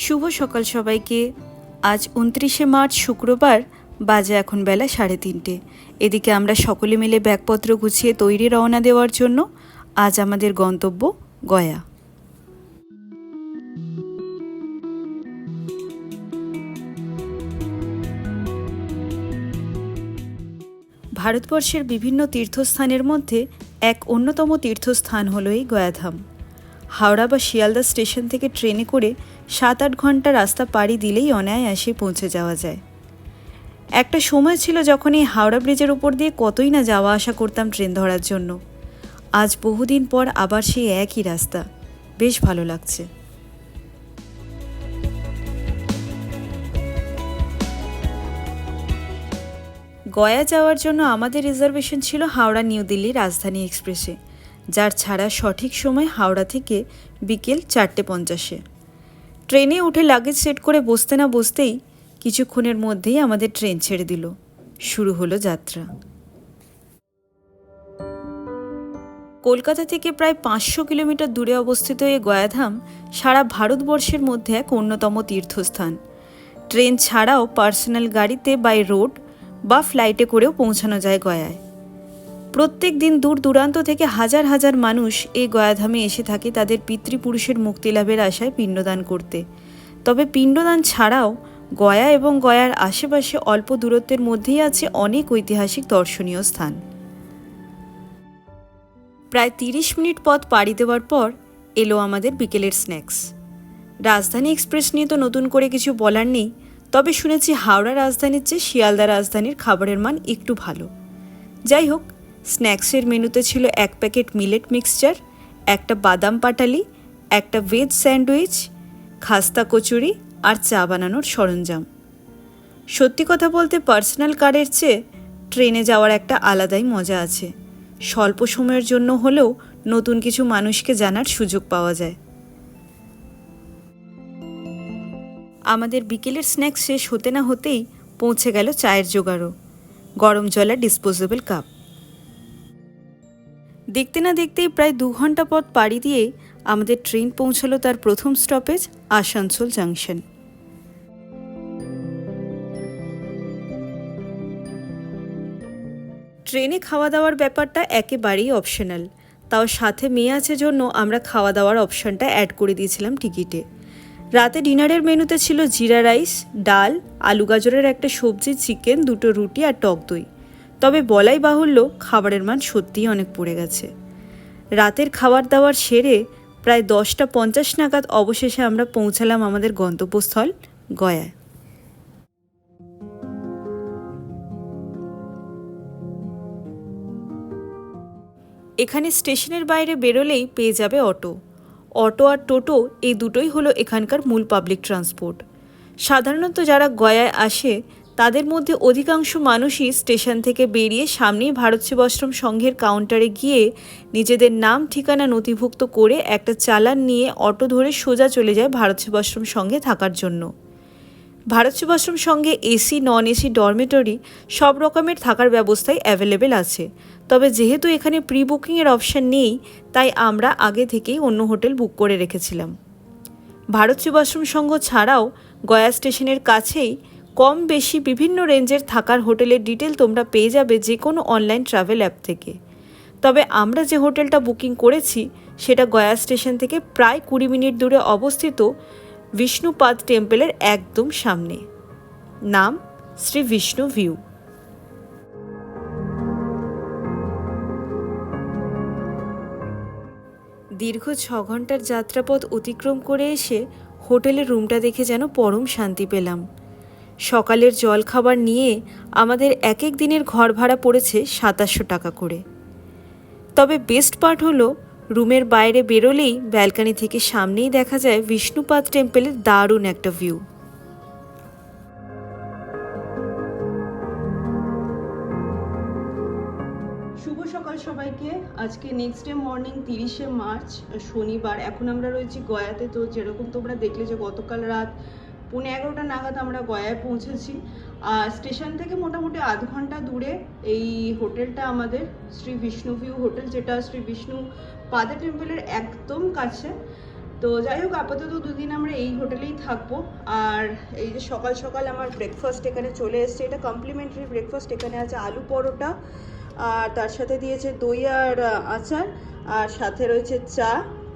শুভ সকাল সবাইকে। আজ 29শে মার্চ শুক্রবার, বাজে এখন বেলা 3:30। এদিকে আমরা সকলে মিলে ব্যাগপত্র গুছিয়ে তৈরি রওনা দেওয়ার জন্য। আজ আমাদের গন্তব্য গয়া। ভারতবর্ষের বিভিন্ন তীর্থস্থানের মধ্যে এক অন্যতম তীর্থস্থান হলো এই গয়াধাম। হাওড়া বা শিয়ালদা স্টেশন থেকে ট্রেনে করে 7-8 ঘন্টা রাস্তা পাড়ি দিলেই অনায়াসে পৌঁছে যাওয়া যায়। একটা সময় ছিল যখন এই হাওড়া ব্রিজের উপর দিয়ে কতই না যাওয়া আসা করতাম ট্রেন ধরার জন্য। আজ বহুদিন পর আবার সেই একই রাস্তা, বেশ ভালো লাগছে। গয়া যাওয়ার জন্য আমাদের রিজার্ভেশন ছিল হাওড়া নিউ দিল্লি রাজধানী এক্সপ্রেসে, যার ছাড়া সঠিক সময় হাওড়া থেকে বিকেল 4:50। ট্রেনে উঠে লাগেজ সেট করে বসতে না বসতেই কিছুক্ষণের মধ্যেই আমাদের ট্রেন ছেড়ে দিল। শুরু হলো যাত্রা। কলকাতা থেকে প্রায় 500 কিলোমিটার দূরে অবস্থিত এই গয়াধাম সারা ভারতবর্ষের মধ্যে এক অন্যতম তীর্থস্থান। ট্রেন ছাড়াও পার্সোনাল গাড়িতে বাই রোড বা ফ্লাইটে করেও পৌঁছানো যায় গয়ায়। প্রত্যেক দিন দূর দূরান্ত থেকে হাজার হাজার মানুষ এই গয়াধামে এসে থাকে তাদের পিতৃপুরুষের মুক্তিলাভের আশায় পিণ্ডদান করতে। তবে পিণ্ডদান ছাড়াও গয়া এবং গয়ার আশেপাশে অল্প দূরত্বের মধ্যেই আছে অনেক ঐতিহাসিক দর্শনীয় স্থান। প্রায় 30 মিনিট পথ পাড়ি দেওয়ার পর এলো আমাদের বিকেলের স্ন্যাক্স। রাজধানী এক্সপ্রেস নিয়ে তো নতুন করে কিছু বলার নেই, তবে শুনেছি হাওড়া রাজধানীর চেয়ে শিয়ালদা রাজধানীর খাবারের মান একটু ভালো। যাই হোক, স্ন্যাক্সের মেনুতে ছিল 1 প্যাকেট মিলেট মিক্সচার, একটা বাদাম পাটালি, একটা ভেজ স্যান্ডউইচ, খাস্তা কচুরি আর চা বানানোর সরঞ্জাম। সত্যি কথা বলতে পার্সোনাল কারের চেয়ে ট্রেনে যাওয়ার একটা আলাদাই মজা আছে। স্বল্প সময়ের জন্য হলেও নতুন কিছু মানুষকে জানার সুযোগ পাওয়া যায়। আমাদের বিকেলের স্ন্যাক্স শেষ হতে না হতেই পৌঁছে গেল চায়ের জোগাড়ও, গরম জলের ডিসপোজেবল কাপ। দেখতে না দেখতেই প্রায় 2 ঘন্টা পথ পাড়ি দিয়ে আমাদের ট্রেন পৌঁছালো তার প্রথম স্টপেজ আসানসোল জাংশন। ট্রেনে খাওয়া দাওয়ার ব্যাপারটা একেবারেই অপশনাল, তাও সাথে মেয়ে আছে জন্য আমরা খাওয়া দাওয়ার অপশনটা অ্যাড করে দিয়েছিলাম টিকিটে। রাতে ডিনারের মেনুতে ছিল জিরা রাইস, ডাল, আলু গাজরের একটা সবজি, চিকেন, 2টো রুটি আর টক দই। তবে বলাই বাহুল্য, খাবারের মান সত্যিই অনেক পড়ে গেছে। রাতের খাবার দাবার সেরে প্রায় 10:50 নাগাদ অবশেষে আমরা পৌঁছালাম আমাদের গন্তব্যস্থল গয়ায়। এখানে স্টেশনের বাইরে বেরোলেই পেয়ে যাবে অটো আর টোটো, এই দুটোই হলো এখানকার মূল পাবলিক ট্রান্সপোর্ট। সাধারণত যারা গয়ায় আসে তাদের মধ্যে অধিকাংশ মানুষই স্টেশন থেকে বেরিয়ে সামনেই ভারত সেবাশ্রম সংঘের কাউন্টারে গিয়ে নিজেদের নাম ঠিকানা নথিভুক্ত করে একটা চালান নিয়ে অটো ধরে সোজা চলে যায় ভারত সেবাশ্রম সংঘে থাকার জন্য। ভারত সেবাশ্রম সংঘে এসি, নন এসি, ডরমেটরি সব রকমের থাকার ব্যবস্থাই অ্যাভেলেবেল আছে। তবে যেহেতু এখানে প্রি বুকিংয়ের অপশান নেই, তাই আমরা আগে থেকেই অন্য হোটেল বুক করে রেখেছিলাম। ভারত সেবাশ্রম সংঘ ছাড়াও গয়া স্টেশনের কাছেই কম বেশি বিভিন্ন রেঞ্জের থাকার হোটেলের ডিটেল তোমরা পেয়ে যাবে যে কোনো অনলাইন ট্রাভেল অ্যাপ থেকে। তবে আমরা যে হোটেলটা বুকিং করেছি সেটা গয়া স্টেশন থেকে প্রায় 20 মিনিট দূরে অবস্থিত বিষ্ণুপাদ টেম্পলের একদম সামনে। নাম শ্রী বিষ্ণু ভিউ। দীর্ঘ 6 ঘন্টার যাত্রাপথ অতিক্রম করে এসে হোটেলের রুমটা দেখে যেন পরম শান্তি পেলাম। সকালের জলখাবার নিয়ে আমাদের এক এক দিনের ঘর ভাড়া পড়েছে 2700 টাকা করে। তবে বেস্ট পার্ট হলো রুমের বাইরে বেরোলেই ব্যালকনি থেকে সামনেই দেখা যায় বিষ্ণুপাদ টেম্পলের দারুণ একটা ভিউ। শুভ সকাল সবাইকে। আজকে নেক্সট ডে মর্নিং 30শে মার্চ শনিবার। এখন আমরা রয়েছি গয়াতে। তো যেরকম তোমরা দেখলে যে গতকাল রাত 11:30 নাগাদ আমরা গয়ায় পৌঁছেছি। আর স্টেশন থেকে মোটামুটি আধ ঘন্টা দূরে এই হোটেলটা আমাদের শ্রী বিষ্ণু ভিউ হোটেল, যেটা শ্রী বিষ্ণু পাদা টেম্পলের একদম কাছে। তো তো যাই হোক, আপাতত 2 দিন আমরা এই হোটেলেই থাকবো। আর এই যে সকাল সকাল আমার ব্রেকফাস্ট এখানে চলে এসছে, এটা কমপ্লিমেন্টারি ব্রেকফাস্ট। এখানে আছে আলু পরোটা, আর তার সাথে দিয়েছে দই আর আচার, আর সাথে রয়েছে চা।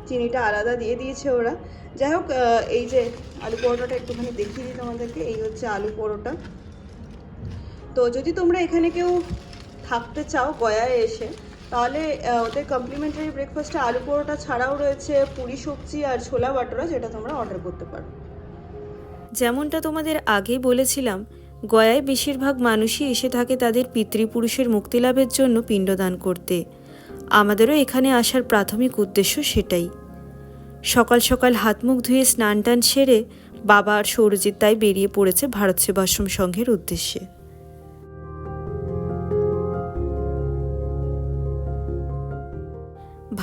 চিনিটা আলাদা দিয়ে দিয়েছে ওরা। যাই হোক, এই যে আলু পরোটাটা একটুখানি দেখিয়ে দিই তোমাদেরকে। এই হচ্ছে আলু পরোটা। তো যদি তোমরা এখানে কেউ থাকতে চাও গয়ায় এসে, তাহলে ওদের কমপ্লিমেন্টারি ব্রেকফাস্টে আলু পরোটা ছাড়াও রয়েছে পুরি সবজি আর ছোলা বাটোরা, যেটা তোমরা অর্ডার করতে পারো। যেমনটা তোমাদের আগেই বলেছিলাম, গয়ায় বেশিরভাগ মানুষই এসে থাকে তাদের পিতৃপুরুষের মুক্তিলাভের জন্য পিণ্ডদান করতে। আমাদেরও এখানে আসার প্রাথমিক উদ্দেশ্য সেটাই। সকাল সকাল হাত মুখ ধুয়ে স্নান টান সেরে বাবা আর সৌরজিৎ তাই বেরিয়ে পড়েছে ভারত সেবাশ্রম সংঘের উদ্দেশ্যে।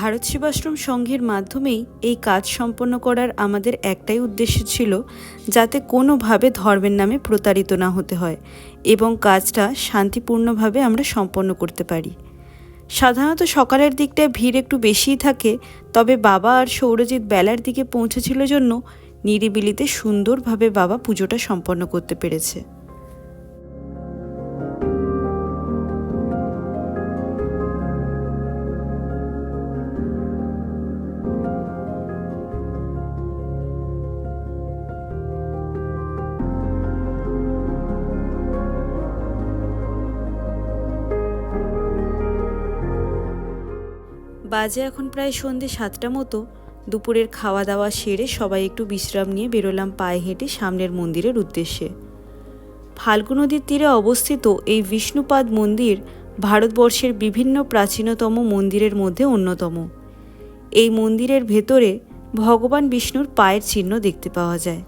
ভারত সেবাশ্রম সংঘের মাধ্যমেই এই কাজ সম্পন্ন করার আমাদের একটাই উদ্দেশ্য ছিল, যাতে কোনোভাবে ধর্মের নামে প্রতারিত না হতে হয় এবং কাজটা শান্তিপূর্ণভাবে আমরা সম্পন্ন করতে পারি। সাধারণত সকালের দিকটায় ভিড় একটু বেশিই থাকে, তবে বাবা আর সৌরজিৎ বেলার দিকে পৌঁছেছিল জন্য নিরিবিলিতে সুন্দরভাবে বাবা পুজোটা সম্পন্ন করতে পেরেছে। বাজে এখন প্রায় সন্ধ্যে 7টা মতো। দুপুরের খাওয়া দাওয়া সেরে সবাই একটু বিশ্রাম নিয়ে বেরোলাম পায়ে হেঁটে সামনের মন্দিরের উদ্দেশ্যে। ফাল্গু নদীর তীরে অবস্থিত এই বিষ্ণুপাদ মন্দির ভারতবর্ষের বিভিন্ন প্রাচীনতম মন্দিরের মধ্যে অন্যতম। এই মন্দিরের ভেতরে ভগবান বিষ্ণুর পায়ের চিহ্ন দেখতে পাওয়া যায়।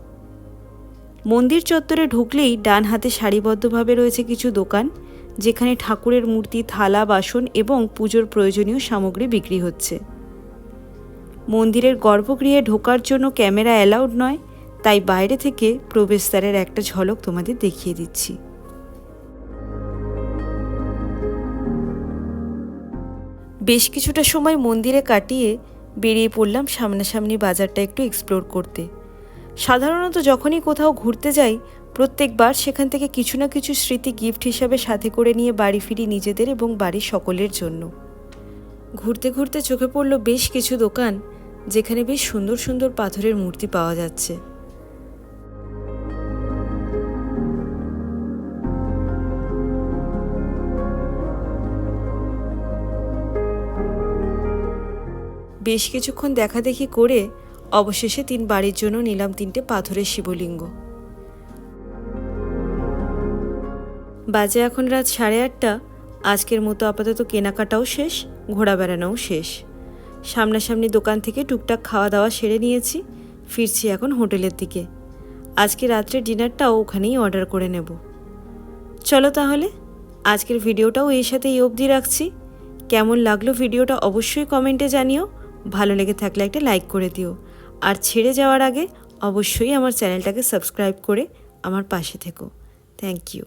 মন্দির চত্বরে ঢুকলেই ডান হাতে সারিবদ্ধভাবে রয়েছে কিছু দোকান, যেখানে ঠাকুরের মূর্তি, থালা, বাসন এবং পুজোর প্রয়োজনীয় সামগ্রী বিক্রি হচ্ছে। মন্দিরের গর্ভগৃহে ঢোকার জন্য ক্যামেরা অ্যালাউড নয়, তাই বাইরে থেকে প্রবেশদ্বারের একটা ঝলক তোমাদের দেখিয়ে দিচ্ছি। বেশ কিছুটা সময় মন্দিরে কাটিয়ে বেরিয়ে পড়লাম সামনাসামনি বাজারটা একটু এক্সপ্লোর করতে। সাধারণত যখনই কোথাও ঘুরতে যাই, প্রত্যেকবার সেখান থেকে কিছু না কিছু স্মৃতি গিফট হিসাবে সাথে করে নিয়ে বাড়ি ফিরি নিজেদের এবং বাড়ির সকলের জন্য। ঘুরতে ঘুরতে চোখে পড়ল বেশ কিছু দোকান, যেখানে বেশ সুন্দর সুন্দর পাথরের মূর্তি পাওয়া যাচ্ছে। বেশ কিছুক্ষণ দেখাদেখি করে অবশেষে বাড়ির জন্য নিলাম 3টে পাথরের শিবলিঙ্গ। বাজে এখন রাত 8:30। আজকের মতো আপাতত কেনাকাটাও শেষ, ঘোরা বেড়ানোও শেষ। সামনাসামনি দোকান থেকে টুকটাক খাওয়া দাওয়া সেরে নিয়েছি। ফিরছি এখন হোটেলের দিকে। আজকে রাত্রে ডিনারটাও ওখানেই অর্ডার করে নেব। চলো তাহলে আজকের ভিডিওটাও এর সাথে এই অবধি রাখছি। কেমন লাগলো ভিডিওটা অবশ্যই কমেন্টে জানিও। ভালো লেগে থাকলে একটা লাইক করে দিও, আর ছেড়ে যাওয়ার আগে অবশ্যই আমার চ্যানেলটাকে সাবস্ক্রাইব করে আমার পাশে থেকো। Thank you.